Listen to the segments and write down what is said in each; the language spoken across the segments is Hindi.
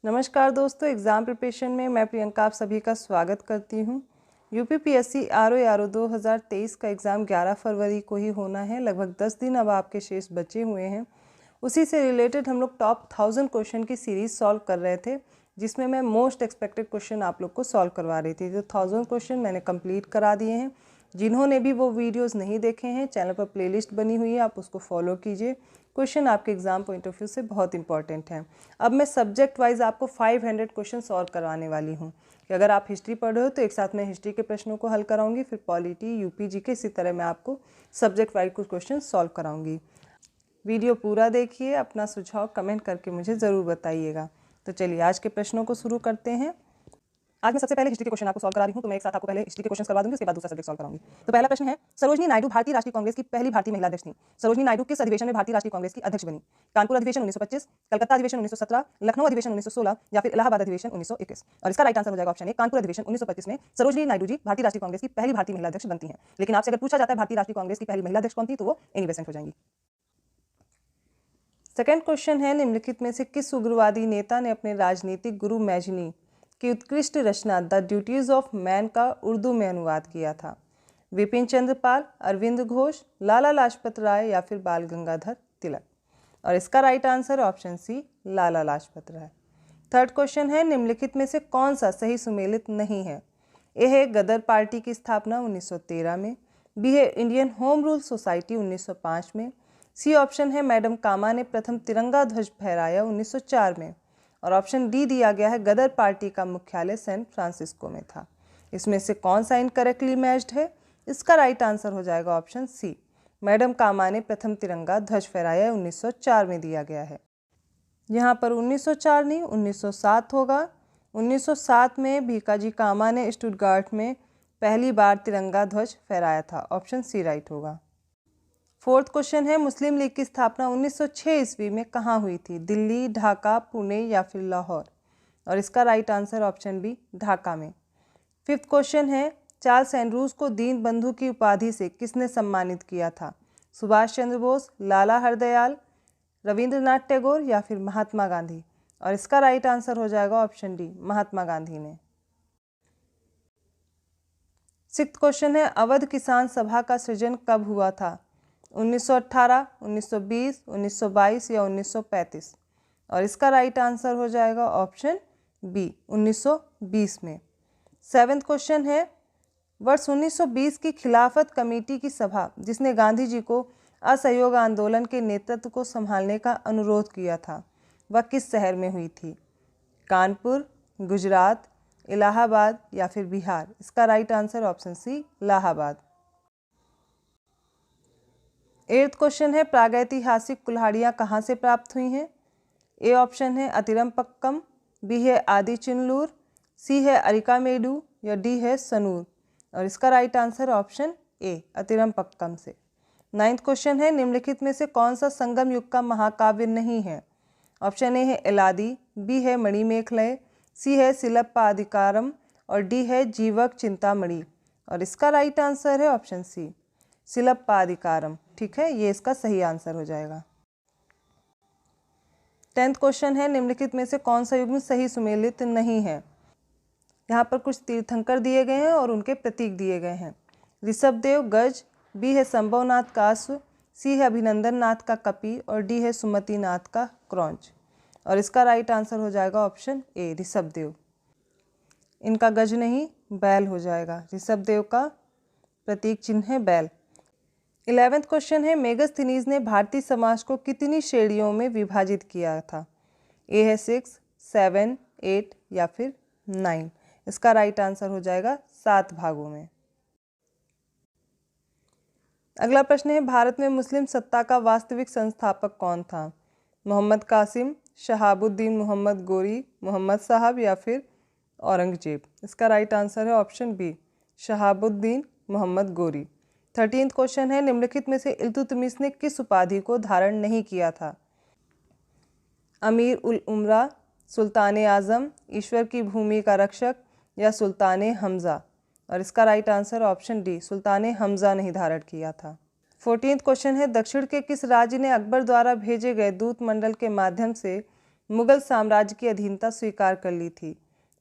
नमस्कार दोस्तों, एग्ज़ाम प्रिपरेशन में मैं प्रियंका आप सभी का स्वागत करती हूँ। यूपीपीएससी आरओ 2023 का एग्ज़ाम 11 फरवरी को ही होना है। लगभग 10 दिन अब आपके शेष बचे हुए हैं। उसी से रिलेटेड हम लोग टॉप 1000 क्वेश्चन की सीरीज़ सॉल्व कर रहे थे, जिसमें मैं मोस्ट एक्सपेक्टेड क्वेश्चन आप लोग को सॉल्व करवा रही थी। जो 1000 क्वेश्चन मैंने कंप्लीट करा दिए हैं। जिन्होंने भी वो वीडियोस नहीं देखे हैं, चैनल पर प्लेलिस्ट बनी हुई है, आप उसको फॉलो कीजिए। क्वेश्चन आपके एग्जाम पॉइंट ऑफ व्यू से बहुत इंपॉर्टेंट हैं। अब मैं सब्जेक्ट वाइज आपको 500 क्वेश्चन सॉल्व करवाने वाली हूँ कि अगर आप हिस्ट्री पढ़ रहे हो तो एक साथ मैं हिस्ट्री के प्रश्नों को हल कराऊंगी, फिर पॉलिटी, यूपी, जीके, इसी तरह मैं आपको सब्जेक्ट वाइज कुछ क्वेश्चन सॉल्व कराऊंगी। वीडियो पूरा देखिए, अपना सुझाव कमेंट करके मुझे ज़रूर बताइएगा। तो चलिए आज के प्रश्नों को शुरू करते हैं। आज मैं सबसे पहले हिस्ट्री के क्वेश्चन आपको सॉल्व करा रही हूँ, तो मैं एक साथ आपको पहले हिस्ट्री के क्वेश्चन करवा दूंगी, उसके बाद दूसरा सब्जेक्ट सॉल्व कराऊंगी। तो पहला प्रश्न है, सरोजनी नायडू भारतीय राष्ट्रीय कांग्रेस की पहली भारतीय महिला अध्यक्ष थी। सरोजनी नायडू किस अधिवेशन में भारतीय राष्ट्रीय कांग्रेस की अध्यक्ष बनी? कानपुर अधिवेशन 1925, कलकत्ता अधिवेशन 1917, लखनऊ अधिवेशन 1916 या फिर इलाहाबाद अधिवेशन 1921। और इसका राइट आंसर हो जाएगा ऑप्शन ए, कानपुर अधिवेशन 1925 में सरोजनी नायडू जी भारतीय राष्ट्रीय कांग्रेस की पहली भारतीय महिला अध्यक्ष बनती हैं। लेकिन आपसे अगर पूछा जाता है भारतीय राष्ट्रीय कांग्रेस की पहली महिला अध्यक्ष कौन थी, तो वो एनी बेसेंट हो जाएंगी। सेकंड क्वेश्चन है, निम्नलिखित में से किस उग्रवादी नेता ने अपने राजनीतिक गुरु मैजनी की उत्कृष्ट रचना द ड्यूटीज ऑफ मैन का उर्दू में अनुवाद किया था? विपिन चंद्र पाल, अरविंद घोष, लाला लाजपत राय या फिर बाल गंगाधर तिलक। और इसका राइट आंसर ऑप्शन सी, लाला लाजपत राय। थर्ड क्वेश्चन है, निम्नलिखित में से कौन सा सही सुमेलित नहीं है? ए है गदर पार्टी की स्थापना 1913 में, बी है इंडियन होम रूल सोसाइटी 1905 में, सी ऑप्शन है मैडम कामा ने प्रथम तिरंगा ध्वज फहराया 1904 में, और ऑप्शन डी दिया गया है गदर पार्टी का मुख्यालय सैन फ्रांसिस्को में था। इसमें से कौन सा इनकरेक्टली मैच्ड है? इसका राइट आंसर हो जाएगा ऑप्शन सी, मैडम कामा ने प्रथम तिरंगा ध्वज फहराया 1904 में दिया गया है। यहाँ पर 1904 नहीं 1907 होगा। 1907 में भीकाजी कामा ने स्टुटगार्ट में पहली बार तिरंगा ध्वज फहराया था। ऑप्शन सी राइट होगा। फोर्थ क्वेश्चन है, मुस्लिम लीग की स्थापना 1906 ईस्वी में कहाँ हुई थी? दिल्ली, ढाका, पुणे या फिर लाहौर? और इसका right answer option B, Dhaka में। फिफ्थ क्वेश्चन है, चार्ल्स एंड्रूज को दीन बंधु की उपाधि से किसने सम्मानित किया था? सुभाष चंद्र बोस, लाला हरदयाल, रविंद्रनाथ टैगोर या फिर महात्मा गांधी? और इसका राइट आंसर हो जाएगा ऑप्शन डी, महात्मा गांधी ने। सिक्स्थ क्वेश्चन है, अवध किसान सभा का सृजन कब हुआ था? 1918, 1920, 1922 या 1935? और इसका राइट आंसर हो जाएगा ऑप्शन बी, 1920 में। सेवेंथ क्वेश्चन है, वर्ष 1920 की खिलाफत कमेटी की सभा जिसने गांधी जी को असहयोग आंदोलन के नेतृत्व को संभालने का अनुरोध किया था, वह किस शहर में हुई थी? कानपुर, गुजरात, इलाहाबाद या फिर बिहार? इसका right answer option C, Allahabad. Eighth question है, प्रागैतिहासिक कुल्हाड़ियाँ कहाँ से प्राप्त हुई हैं? ए ऑप्शन है अतिरमपक्कम, बी है आदि चिनलूर, सी है अरिकामेडू या डी है सनूर? और इसका राइट आंसर ऑप्शन ए, अतिरमपक्कम से। नाइन्थ क्वेश्चन है, निम्नलिखित में से कौन सा संगम युग का महाकाव्य नहीं है? ऑप्शन ए है एलादी, बी है मणिमेखलय, सी है सिलप्पाधिकारम और डी है जीवक चिंतामणि? और इसका राइट आंसर है ऑप्शन सी, सिलप्पाधिकारम। ठीक है, ये इसका सही आंसर हो जाएगा। 10th क्वेश्चन है, निम्नलिखित में से कौन सा युग्म सही सुमेलित नहीं है? यहाँ पर कुछ तीर्थंकर दिए गए हैं और उनके प्रतीक दिए गए हैं। ऋषभदेव गज, बी है संभवनाथ का अश्व, सी है अभिनंदन नाथ का कपि और डी है सुमति नाथ का क्रौंच? और इसका राइट आंसर हो जाएगा ऑप्शन ए, ऋषभदेव। इनका गज नहीं, बैल हो जाएगा। ऋषभदेव का प्रतीक चिन्ह है बैल। 11th क्वेश्चन है, मेगस्थनीज ने भारतीय समाज को कितनी श्रेणियों में विभाजित किया था? ए है 6, 7, 8 या फिर 9? इसका राइट आंसर हो जाएगा 7 भागों में। अगला प्रश्न है, भारत में मुस्लिम सत्ता का वास्तविक संस्थापक कौन था? मोहम्मद कासिम, शहाबुद्दीन मोहम्मद गोरी, मोहम्मद साहब या फिर औरंगजेब? इसका राइट आंसर है option B, Shahabuddin Mohammad Ghori. 13th question है, निम्नलिखित में से इल्तुतमिश ने किस उपाधि को धारण नहीं किया था? अमीर उल उमरा, सुल्तान आज़म, ईश्वर की भूमि का रक्षक या सुल्तान हमज़ा? और इसका राइट आंसर ऑप्शन डी, सुल्तान हमज़ा नहीं धारण किया था। 14th क्वेश्चन है, दक्षिण के किस राज्य ने अकबर द्वारा भेजे गए दूत मंडल के माध्यम से मुगल साम्राज्य की अधीनता स्वीकार कर ली थी?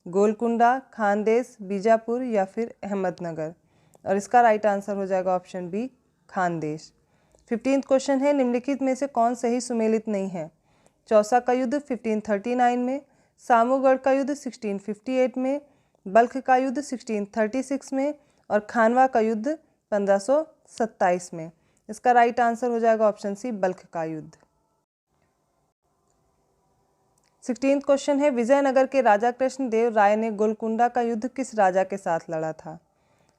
गोलकुंडा, खानदेश, बीजापुर या फिर अहमदनगर? और इसका राइट आंसर हो जाएगा option B, Khandesh. 15th question है, निम्नलिखित में से कौन सही सुमेलित नहीं है? चौसा का युद्ध 1539 में, सामूगढ़ का युद्ध 1658 में, बल्ख का युद्ध 1636 में और खानवा का युद्ध 1527 में? इसका राइट आंसर हो जाएगा ऑप्शन सी, बल्ख का युद्ध। 16th क्वेश्चन है, विजयनगर के राजा कृष्णदेव राय ने गोलकुंडा का युद्ध किस राजा के साथ लड़ा था?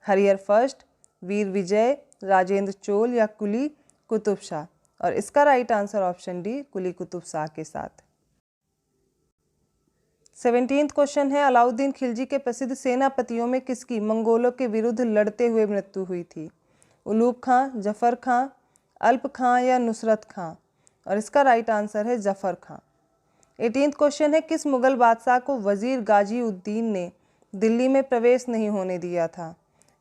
हरिहर फर्स्ट, वीर विजय, राजेंद्र चोल या कुली कुतुब शाह? और इसका राइट आंसर ऑप्शन डी, कुली कुतुब शाह के साथ। 17th क्वेश्चन है, अलाउद्दीन खिलजी के प्रसिद्ध सेनापतियों में किसकी मंगोलों के विरुद्ध लड़ते हुए मृत्यु हुई थी? उलूग खां, जफर खां, अल्प खां या नुसरत खां? और इसका राइट आंसर है जफर खां। 18th क्वेश्चन है, किस मुगल बादशाह को वजीर गाजी उद्दीन ने दिल्ली में प्रवेश नहीं होने दिया था?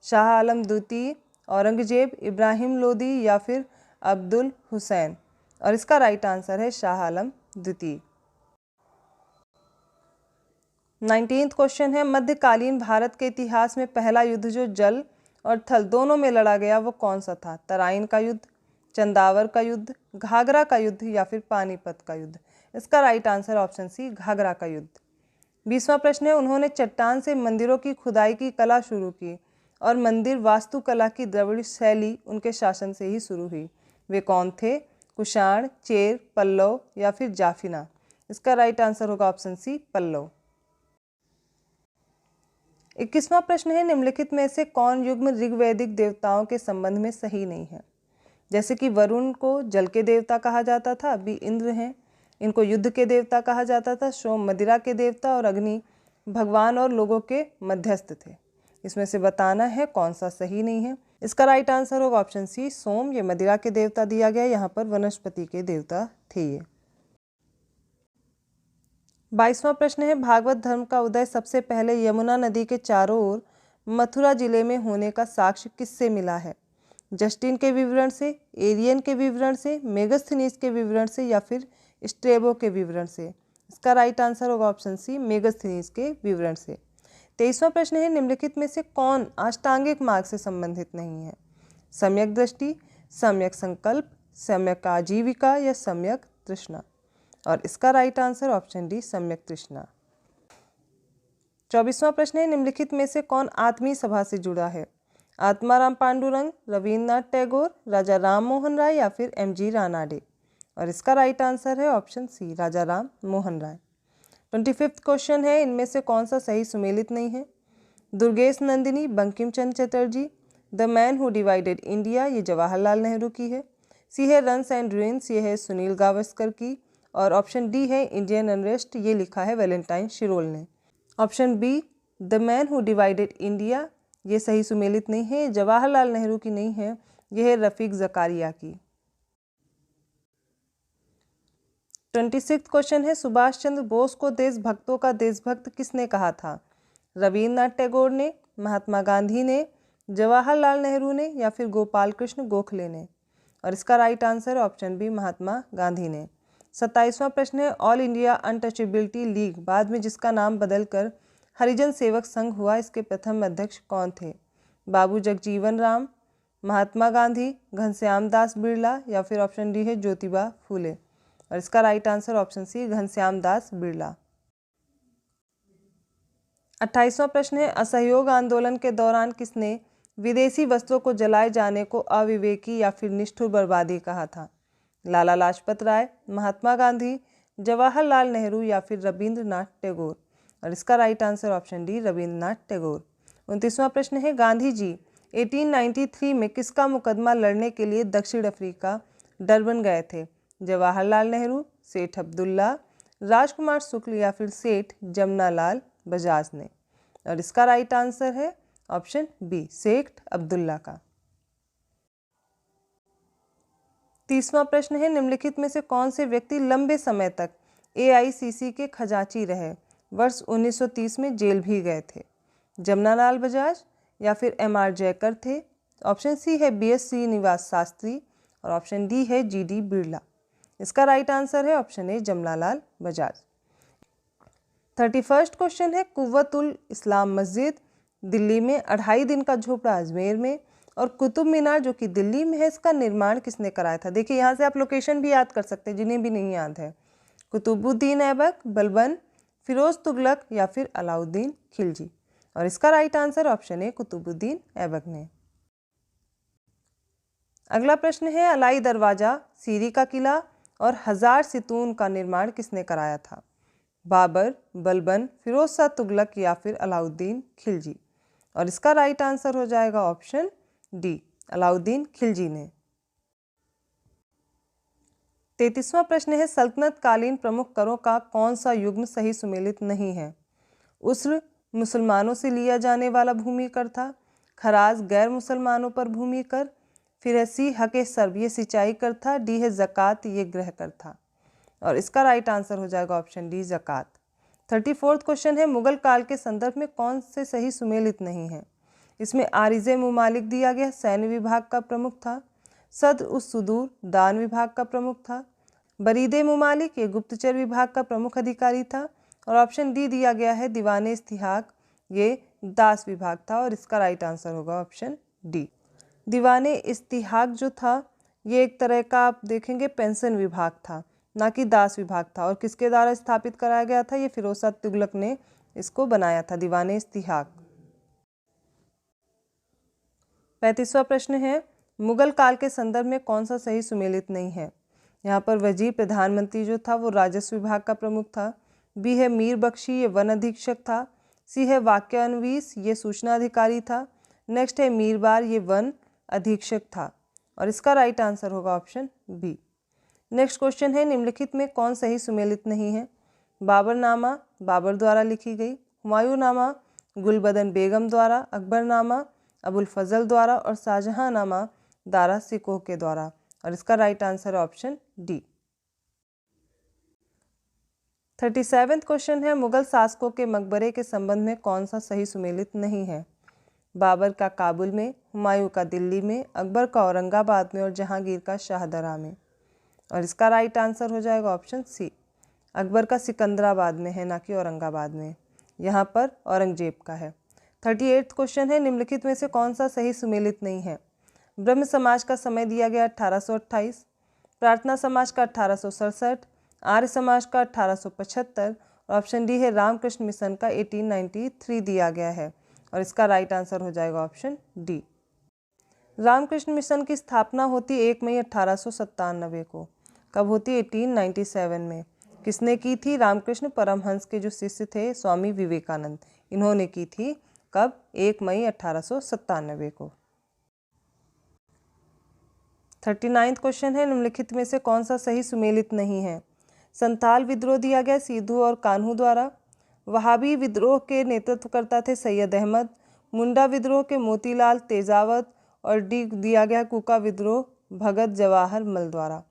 शाह आलम द्वितीय, औरंगजेब, इब्राहिम लोदी या फिर अब्दुल हुसैन? और इसका राइट आंसर है शाह आलम द्वितीय। 19th क्वेश्चन है, मध्यकालीन भारत के इतिहास में पहला युद्ध जो जल और थल दोनों में लड़ा गया वो कौन सा था? तराइन का युद्ध, चंदावर का युद्ध, घाघरा का युद्ध या फिर पानीपत का युद्ध? इसका right answer option C, Ghaghra का युद्ध। 20वां प्रश्न है, उन्होंने चट्टान से मंदिरों की खुदाई की कला शुरू की और मंदिर वास्तुकला की द्रविड़ शैली उनके शासन से ही शुरू हुई। वे कौन थे? कुषाण, चेर, पल्लव या फिर जाफिना? इसका राइट आंसर होगा ऑप्शन सी, पल्लव। 21वां प्रश्न है, निम्नलिखित में से कौन युग्म ऋग्वैदिक देवताओं के संबंध में सही नहीं है? जैसे कि वरुण को जल के देवता कहा जाता था, अभी इंद्र हैं, इनको युद्ध के देवता कहा जाता था, सोम मदिरा के देवता और अग्नि भगवान और लोगों के मध्यस्थ थे। इसमें से बताना है कौन सा सही नहीं है। इसका राइट आंसर होगा ऑप्शन सी, सोम। ये मदिरा के देवता दिया गया, यहाँ पर वनस्पति के देवता थे ये। 22वां प्रश्न है, भागवत धर्म का उदय सबसे पहले यमुना नदी के चारों ओर मथुरा जिले में होने का साक्ष्य किससे मिला है? जस्टिन के विवरण से, एरियन के विवरण से, मेगस्थनीज के विवरण से या फिर स्ट्रेबो के विवरण से? इसका राइट आंसर होगा ऑप्शन सी, मेगस्थनीज के विवरण से। 23वां प्रश्न है, निम्नलिखित में से कौन अष्टांगिक मार्ग से संबंधित नहीं है? सम्यक दृष्टि, सम्यक संकल्प, सम्यक आजीविका या सम्यक तृष्णा? और इसका राइट आंसर ऑप्शन डी, सम्यक तृष्णा। 24वां प्रश्न है, निम्नलिखित में से कौन आत्मीय सभा से जुड़ा है? आत्माराम पांडुरंग, रविन्द्रनाथ टैगोर, राजा राम मोहन राय या फिर MG रानाडे? और इसका राइट आंसर है ऑप्शन सी, राजा राम मोहन राय। 25वां क्वेश्चन है, इनमें से कौन सा सही सुमेलित नहीं है? Durgesh Nandini, Bankim Chandra Chatterjee, the man who divided India, ये जवाहरलाल नेहरू की है। सी है रन्स एंड रुइंस, ये है सुनील गावस्कर की। और ऑप्शन डी है इंडियन अनरेस्ट, ये लिखा है वैलेंटाइन शिरोल ने। Option B, the man who divided India, ये सही सुमेलित नहीं है, जवाहरलाल नेहरू की नहीं है, यह है रफीक ज़कारिया की। 26वां क्वेश्चन है, सुभाष चंद्र बोस को देशभक्तों का देशभक्त किसने कहा था? रविन्द्रनाथ टैगोर ने, महात्मा गांधी ने, जवाहरलाल नेहरू ने या फिर गोपाल कृष्ण गोखले ने? और इसका right answer option B, Mahatma Gandhi ने। 27वां प्रश्न है, ऑल इंडिया अनटचेबिलिटी लीग बाद में जिसका नाम बदलकर हरिजन सेवक संघ हुआ, इसके प्रथम अध्यक्ष कौन थे? बाबू जगजीवन राम, महात्मा गांधी, घनश्याम दास बिरला या फिर ऑप्शन डी है ज्योतिबा फूले? और इसका right answer option C, Ghanshyam Das Birla. 28वां प्रश्न है, असहयोग आंदोलन के दौरान किसने विदेशी वस्त्रों को जलाए जाने को अविवेकी या फिर निष्ठुर बर्बादी कहा था? लाला लाजपत राय, महात्मा गांधी, जवाहरलाल नेहरू या फिर रविंद्रनाथ टैगोर? और इसका right answer option D, Rabindranath Tagore. 29वां प्रश्न है, गांधी जी 1893 में किसका मुकदमा लड़ने के लिए दक्षिण अफ्रीका डरबन गए थे? जवाहरलाल नेहरू, सेठ अब्दुल्ला, राजकुमार शुक्ल या फिर सेठ जमनालाल बजाज ने? और इसका राइट आंसर है ऑप्शन बी, सेठ अब्दुल्ला का। 30वां प्रश्न है, निम्नलिखित में से कौन से व्यक्ति लंबे समय तक AICC के खजांची रहे? वर्ष 1930 में जेल भी गए थे। जमनालाल बजाज या फिर MR जयकर थे? ऑप्शन सी है BS श्रीनिवास शास्त्री और ऑप्शन डी है GD बिरला। इसका राइट आंसर है option A, Jamnalal Bajaj. 31 question है कुव्वतुल इस्लाम मस्जिद दिल्ली में, 2.5 दिन का झोपड़ा अजमेर में और कुतुब मीनार जो कि दिल्ली में है, इसका निर्माण किसने कराया था। देखिए यहाँ से आप लोकेशन भी याद कर सकते हैं जिन्हें भी नहीं याद है। कुतुबुद्दीन ऐबक, बलबन, फिरोज तुगलक या फिर अलाउद्दीन खिलजी। और इसका राइट आंसर ऑप्शन है कुतुबुद्दीन ऐबक ने। अगला प्रश्न है अलाई दरवाजा, सीरी का किला और हजार सितून का निर्माण किसने कराया था। बाबर, बलबन, फिरोज शाह तुगलक या फिर अलाउद्दीन खिलजी। और इसका राइट आंसर हो जाएगा ऑप्शन डी, अलाउद्दीन खिलजी ने। 33वां प्रश्न है सल्तनत कालीन प्रमुख करों का कौन सा युग्म सही सुमेलित नहीं है। उस्र मुसलमानों से लिया जाने वाला भूमि कर था, खराज गैर मुसलमानों पर भूमि कर, फिर है सी हक सर्ब ये सिंचाई कर था, डी है ज़कात ये गृह कर था। और इसका राइट आंसर हो जाएगा ऑप्शन डी, ज़कात। 34वां क्वेश्चन है मुगल काल के संदर्भ में कौन से सही सुमेलित नहीं है। इसमें आरिज़े मुमालिक दिया गया, सैन्य विभाग का प्रमुख था, सद्र उस सुदूर दान विभाग का प्रमुख था, बरीदे मुमालिक ये गुप्तचर विभाग का प्रमुख अधिकारी था, और ऑप्शन डी दिया गया है दीवाने इस्तिहाक ये दास विभाग था। और इसका राइट आंसर होगा ऑप्शन डी। दीवाने इस्तिहाक जो था ये एक तरह का आप देखेंगे पेंशन विभाग था, ना कि दास विभाग था। और किसके द्वारा स्थापित कराया गया था, ये फिरोज शाह तुगलक ने इसको बनाया था, दीवाने इस्तिहाक। 35वां प्रश्न है मुगल काल के संदर्भ में कौन सा सही सुमेलित नहीं है। यहाँ पर वजीर प्रधानमंत्री जो था वो राजस्व विभाग का प्रमुख था, बी है मीर बख्शी ये वन अधीक्षक था, सी है वाक्यान्वीस ये सूचना अधिकारी था, नेक्स्ट है मीरबार ये वन अधीक्षक था। और इसका राइट आंसर होगा ऑप्शन बी। नेक्स्ट क्वेश्चन है निम्नलिखित में कौन सही सुमेलित नहीं है। बाबरनामा बाबर द्वारा लिखी गई, हुमायूंनामा गुलबदन बेगम द्वारा, अकबरनामा अबुल फजल द्वारा और शाहजहांनामा दारा सिकोह के द्वारा। और इसका राइट आंसर ऑप्शन डी। 37वां क्वेश्चन है मुगल शासकों के मकबरे के संबंध में कौन सा सही सुमेलित नहीं है। बाबर का काबुल में, हुमायूं का दिल्ली में, अकबर का औरंगाबाद में और जहांगीर का शाहदरा में। और इसका राइट आंसर हो जाएगा ऑप्शन सी, अकबर का सिकंदराबाद में है ना कि औरंगाबाद में, यहाँ पर औरंगजेब का है। 38वां क्वेश्चन है निम्नलिखित में से कौन सा सही सुमेलित नहीं है। ब्रह्म समाज का समय दिया गया 1828, प्रार्थना समाज का 1867, आर्य समाज का 1875 और ऑप्शन डी है रामकृष्ण मिशन का 1893 दिया गया है। और इसका राइट आंसर हो जाएगा ऑप्शन डी। रामकृष्ण मिशन की स्थापना होती 1 मई 1897 को। कब होती है? 1897 में। किसने की थी? रामकृष्ण परमहंस के जो शिष्य थे स्वामी विवेकानंद, इन्होंने की थी। कब? 1 मई 1897 को। 39वां क्वेश्चन है निम्नलिखित में से कौन सा सही सुमेलित नहीं है। संथाल विद्रोह दिया गया सिद्धू और कान्हू द्वारा, वहाबी विद्रोह के नेतृत्वकर्ता थे सैयद अहमद, मुंडा विद्रोह के मोतीलाल तेजावत और डी दिया गया कुका विद्रोह भगत जवाहर मल द्वारा।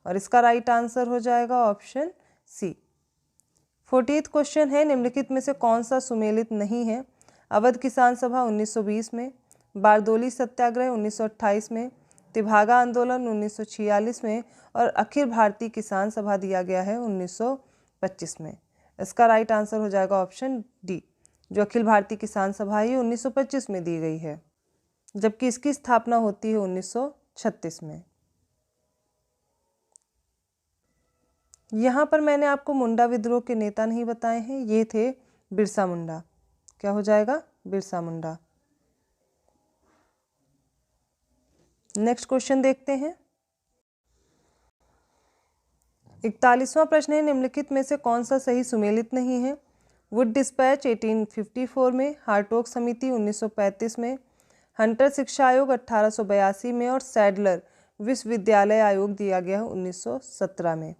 और इसका राइट आंसर हो जाएगा ऑप्शन सी। 40वां क्वेश्चन है निम्नलिखित में से कौन सा सुमेलित नहीं है। अवध किसान सभा 1920 में, बारदोली सत्याग्रह 1928 में, तिभागा आंदोलन 1946 में और अखिल भारतीय किसान सभा दिया गया है 1925 में। इसका राइट आंसर हो जाएगा ऑप्शन डी, जो अखिल भारतीय किसान सभा है 1925 में दी गई है, जबकि इसकी स्थापना होती है 1936 में। यहाँ पर मैंने आपको मुंडा विद्रोह के नेता नहीं बताए हैं, ये थे बिरसा मुंडा। क्या हो जाएगा? बिरसा मुंडा। नेक्स्ट क्वेश्चन देखते हैं। 41वां प्रश्न है निम्नलिखित में से कौन सा सही सुमेलित नहीं है। वुड डिस्पैच 1854 में, हार्टोग समिति 1935 में, हंटर शिक्षा आयोग 1882 में और सैडलर विश्वविद्यालय आयोग दिया गया है 1917 में।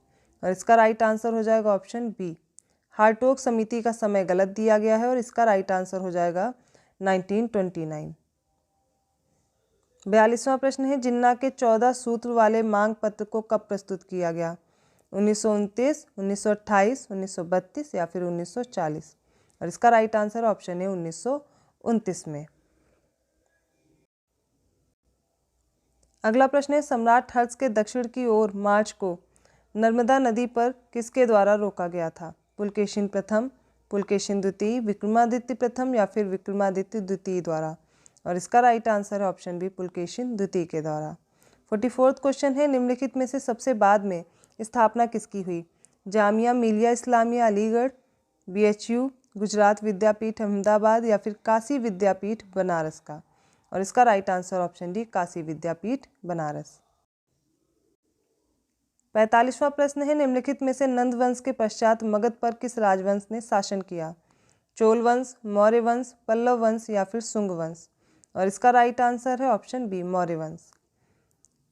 और इसका राइट आंसर हो जाएगा ऑप्शन बी, हार्टोग समिति का समय गलत दिया गया है और इसका राइट आंसर हो जाएगा 1929। 42वां प्रश्न है जिन्ना के 14 सूत्र वाले मांग पत्र को कब प्रस्तुत किया गया। 1929, 1928, 1932 या फिर 1940। और इसका राइट आंसर ऑप्शन है 1929 में। अगला प्रश्न है सम्राट हर्ष के दक्षिण की ओर मार्च को नर्मदा नदी पर किसके द्वारा रोका गया था। पुलकेशिन प्रथम, पुलकेशिन द्वितीय, विक्रमादित्य प्रथम या फिर विक्रमादित्य द्वितीय द्वारा। और इसका राइट आंसर है ऑप्शन बी, पुलकेशिन द्वितीय के द्वारा। 44वां क्वेश्चन है, निम्नलिखित में से सबसे बाद में स्थापना किसकी हुई? जामिया मिलिया इस्लामिया अलीगढ़, BHU गुजरात विद्यापीठ अहमदाबाद या फिर काशी विद्यापीठ बनारस का। और इसका right answer option D, Kashi Vidyapith Banaras. 45वां प्रश्न है, निम्नलिखित में से नंद वंश के पश्चात मगध पर किस राजवंश ने शासन किया? चोल वंश, मौर्य वंश, पल्लव वंश या फिर शुंग वंश। और इसका राइट आंसर है ऑप्शन बी, मौर्य वंश।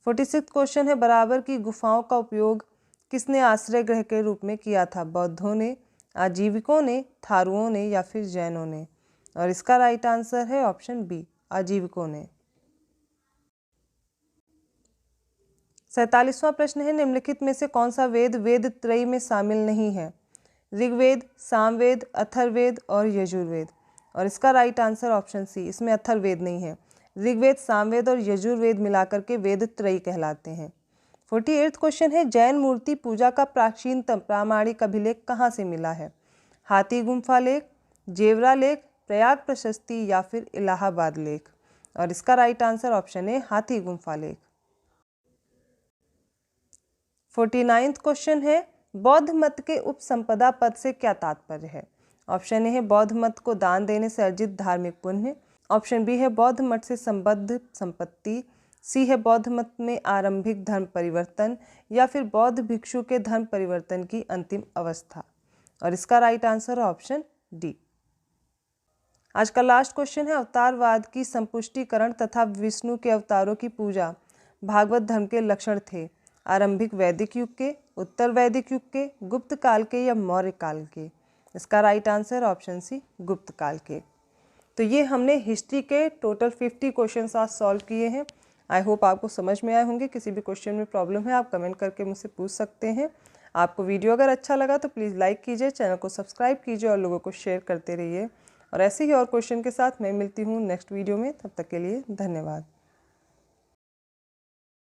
46वां क्वेश्चन है, बराबर की गुफाओं का उपयोग किसने आश्रय गृह के रूप में किया था? बौद्धों ने, आजीविकों ने, थारुओं ने या फिर जैनों ने। और इसका राइट आंसर है ऑप्शन बी, आजीविकों ने। 47वां प्रश्न है, निम्नलिखित में से कौन सा वेद वेद त्रयी में शामिल नहीं है? ऋग्वेद, सामवेद, अथर्ववेद और यजुर्वेद। और इसका राइट आंसर ऑप्शन सी, इसमें अथर्ववेद नहीं है। ऋग्वेद, सामवेद और यजुर्वेद मिलाकर के वेद त्रयी कहलाते हैं। 48वां क्वेश्चन है, जैन मूर्ति पूजा का प्राचीनतम प्रामाणिक अभिलेख कहाँ से मिला है? हाथी गुम्फा लेख, जेवरा लेख, प्रयाग प्रशस्ति या फिर इलाहाबाद लेख। और इसका राइट आंसर ऑप्शन है, हाथी गुम्फा लेख। 49वां क्वेश्चन है, बौद्ध मत के उपसंपदा पद से क्या तात्पर्य है? ऑप्शन ए है बौद्ध मत को दान देने से अर्जित धार्मिक पुण्य, ऑप्शन बी है बौद्ध मत से संबद्ध संपत्ति, सी है बौद्ध मत में आरंभिक धर्म परिवर्तन या फिर बौद्ध भिक्षु के धर्म परिवर्तन की अंतिम अवस्था। और इसका राइट आंसर है ऑप्शन डी। आज का लास्ट क्वेश्चन है, अवतारवाद की संपुष्टिकरण तथा विष्णु के अवतारों की पूजा भागवत धर्म के लक्षण थे? आरंभिक वैदिक युग के, उत्तर वैदिक युग के, गुप्त काल के या मौर्य काल के। इसका राइट आंसर ऑप्शन सी, गुप्त काल के। तो ये हमने हिस्ट्री के टोटल 50 क्वेश्चंस आज सॉल्व किए हैं। आई होप आपको समझ में आए होंगे। किसी भी क्वेश्चन में प्रॉब्लम है आप कमेंट करके मुझसे पूछ सकते हैं। आपको वीडियो अगर अच्छा लगा तो प्लीज़ लाइक कीजिए, चैनल को सब्सक्राइब कीजिए और लोगों को शेयर करते रहिए। और ऐसे ही और क्वेश्चन के साथ मैं मिलती हूँ नेक्स्ट वीडियो में। तब तक के लिए धन्यवाद।